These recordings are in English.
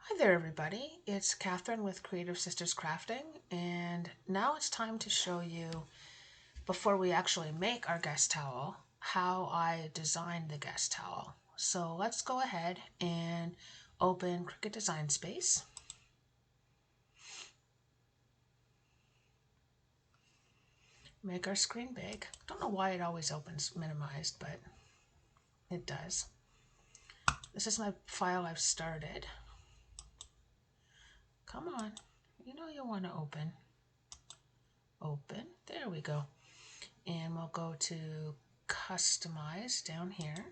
Hi there everybody, it's Catherine with Creative Sisters Crafting, and now it's time to show you, before we actually make our guest towel, how I designed the guest towel. So let's go ahead and open Cricut Design Space. Make our screen big. Don't know why it always opens minimized, but it does. This is my file I've started. Come on, you know you want to open. Open, there we go. And we'll go to customize down here.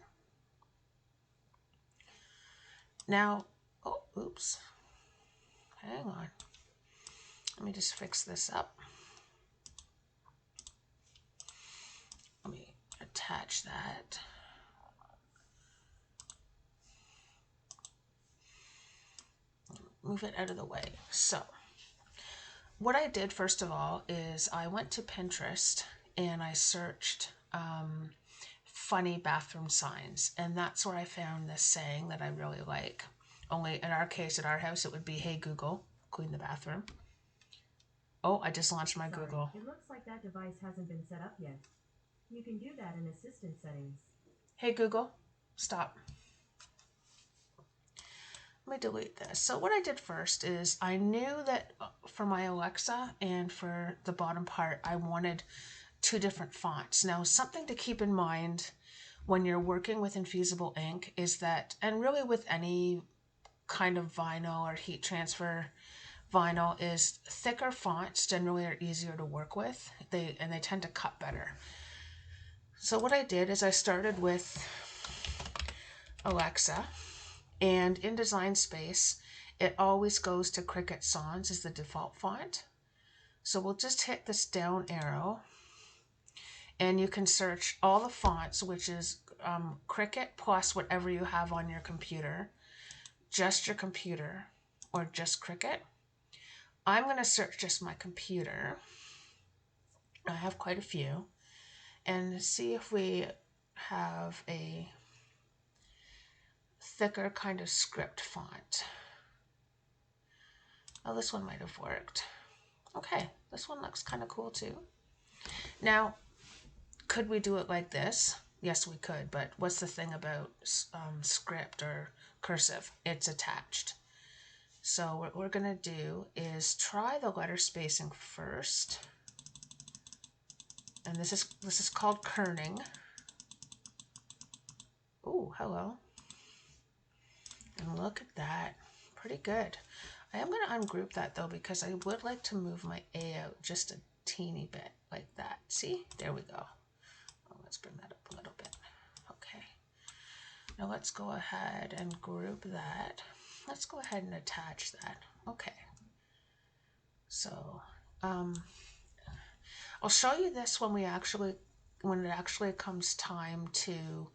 Now, oh, oops, hang on. Let me just fix this up. Let me attach that. Move it out of the way. So, what I did first of all is I went to Pinterest and I searched funny bathroom signs, and that's where I found this saying that I really like. Only in our case, at our house, it would be, "Hey Google, clean the bathroom." Oh, I just launched my Google. It looks like that device hasn't been set up yet. You can do that in Assistant settings. Hey Google, stop. Let me delete this. So what I did first is I knew that for my Alexa and for the bottom part, I wanted two different fonts. Now, something to keep in mind when you're working with Infusible Ink is that, and really with any kind of vinyl or heat transfer vinyl, is thicker fonts generally are easier to work with. They tend to cut better. So what I did is I started with Alexa, and in Design Space, it always goes to Cricut Sans as the default font. So we'll just hit this down arrow, and you can search all the fonts, which is Cricut plus whatever you have on your computer, just your computer, or just Cricut. I'm going to search just my computer. I have quite a few, and see if we have a thicker kind of script font. Oh, this one might have worked. Okay, this one looks kind of cool too. Now, could we do it like this? Yes, we could, but what's the thing about script or cursive? It's attached. So what we're going to do is try the letter spacing first. And this is called kerning. Ooh, hello. And look at that. Pretty good. I am going to ungroup that though, because I would like to move my A out just a teeny bit like that. See? There we go. Oh, let's bring that up a little bit. Okay. Now let's go ahead and group that. Let's go ahead and attach that. Okay. So, I'll show you this when it actually comes time to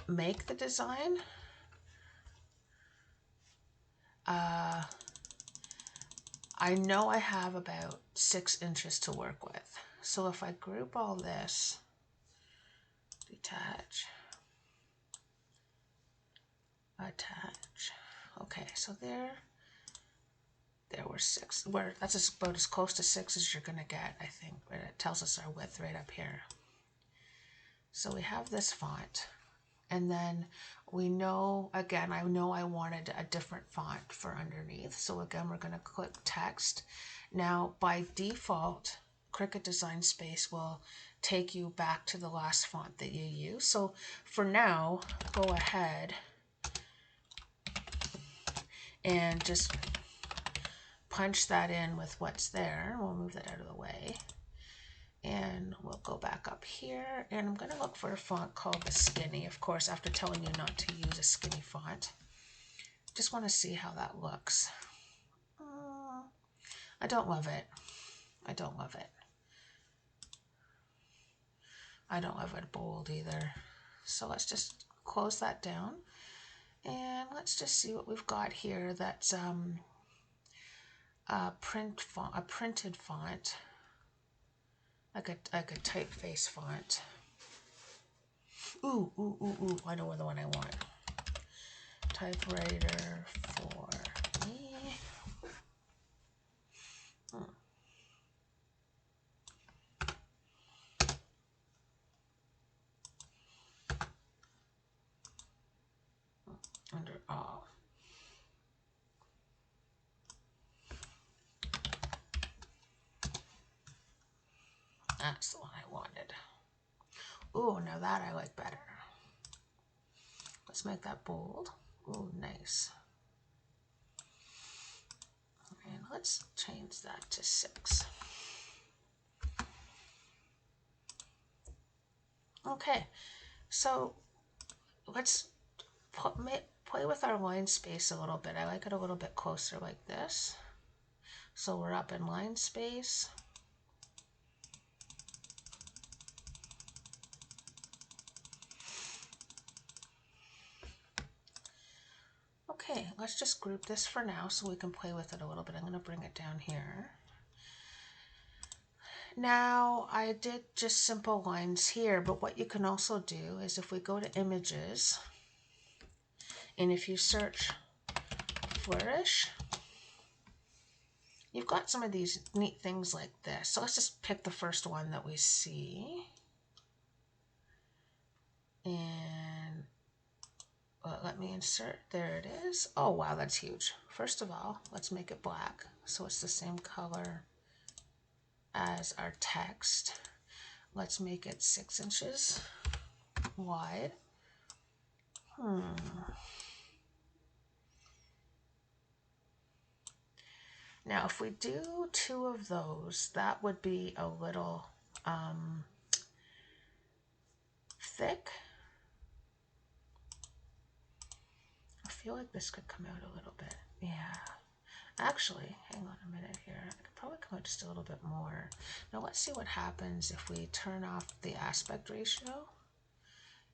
make the design. I know I have about 6 inches to work with. So if I group all this, detach, attach. Okay, so there were 6. That's about as close to 6 as you're gonna get, I think. But it tells us our width right up here. So we have this font, and then we know, again, I know I wanted a different font for underneath. So again, we're gonna click text. Now by default, Cricut Design Space will take you back to the last font that you use. So for now, go ahead and just punch that in with what's there. We'll move that out of the way. And we'll go back up here, and I'm going to look for a font called the Skinny, of course, after telling you not to use a skinny font. Just want to see how that looks. I don't love it. I don't love it. I don't love it bold either. So let's just close that down, and let's just see what we've got here. That's a printed font, like a typeface font. Ooh, ooh, ooh, ooh. I know the one I want. Typewriter for me. Under all. That's the one I wanted. Ooh, now that I like better. Let's make that bold. Ooh, nice. And let's change that to 6. Okay, so let's play with our line space a little bit. I like it a little bit closer like this. So we're up in line space. Okay, let's just group this for now so we can play with it a little bit. I'm going to bring it down here. Now, I did just simple lines here, but what you can also do is if we go to images, and if you search flourish, you've got some of these neat things like this. So let's just pick the first one that we see. And let me insert. There it is. Oh, wow, that's huge. First of all, let's make it black so it's the same color as our text. Let's make it 6 inches wide. Now, if we do 2 of those, that would be a little thick. I feel like this could come out a little bit. Yeah. Actually, hang on a minute here. I could probably come out just a little bit more. Now, let's see what happens if we turn off the aspect ratio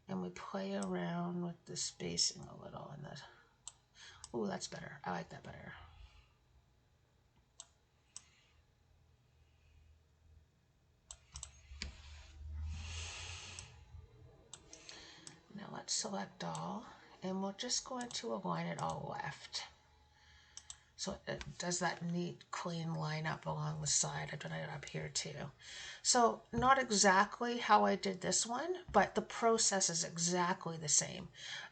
and we play around with the spacing a little. And the, ooh, that's better. I like that better. Now let's select all, and we're just going to align it all left. So it does that neat, clean line up along the side. I've done it up here too. So not exactly how I did this one, but the process is exactly the same.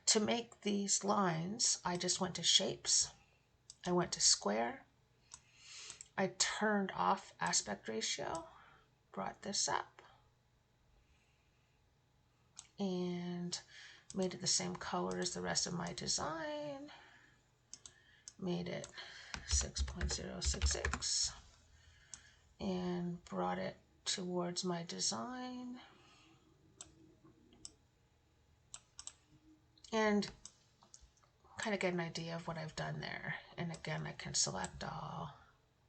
To make these lines, I just went to shapes. I went to square. I turned off aspect ratio, brought this up, and made it the same color as the rest of my design. Made it 6.066 and brought it towards my design. And kind of get an idea of what I've done there. And again, I can select all,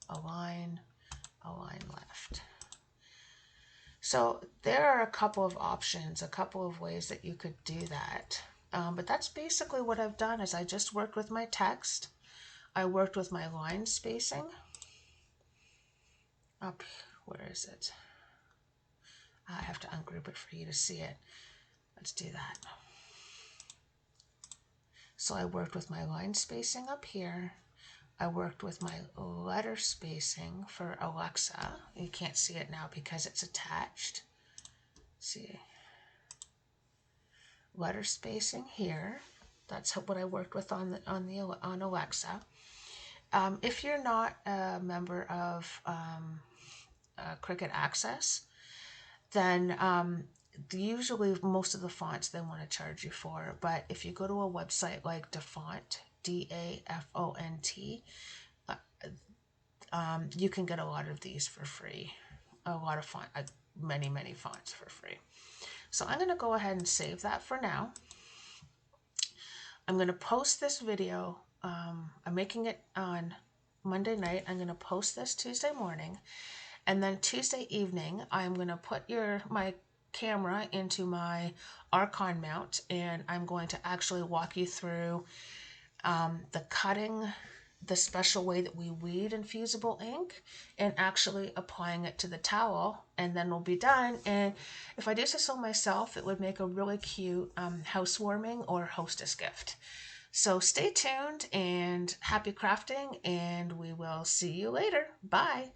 align left. So there are a couple of options, a couple of ways that you could do that. But that's basically what I've done is I just worked with my text. I worked with my line spacing. Up, where is it? I have to ungroup it for you to see it. Let's do that. So I worked with my line spacing up here. I worked with my letter spacing for Alexa. You can't see it now because it's attached. See, letter spacing here. That's what I worked with on Alexa. If you're not a member of Cricut Access, then usually most of the fonts they want to charge you for. But if you go to a website like Dafont, D-A-F-O-N-T, you can get a lot of these for free. A lot of many fonts for free. So I'm going to go ahead and save that for now. I'm going to post this video. I'm making it on Monday night. I'm going to post this Tuesday morning. And then Tuesday evening, I'm going to put my camera into my Archon mount, and I'm going to actually walk you through the cutting the special way that we weed infusible ink and actually applying it to the towel, and then we'll be done. And if I do say so myself, it would make a really cute housewarming or hostess gift. So stay tuned and happy crafting, and we will see you later. Bye.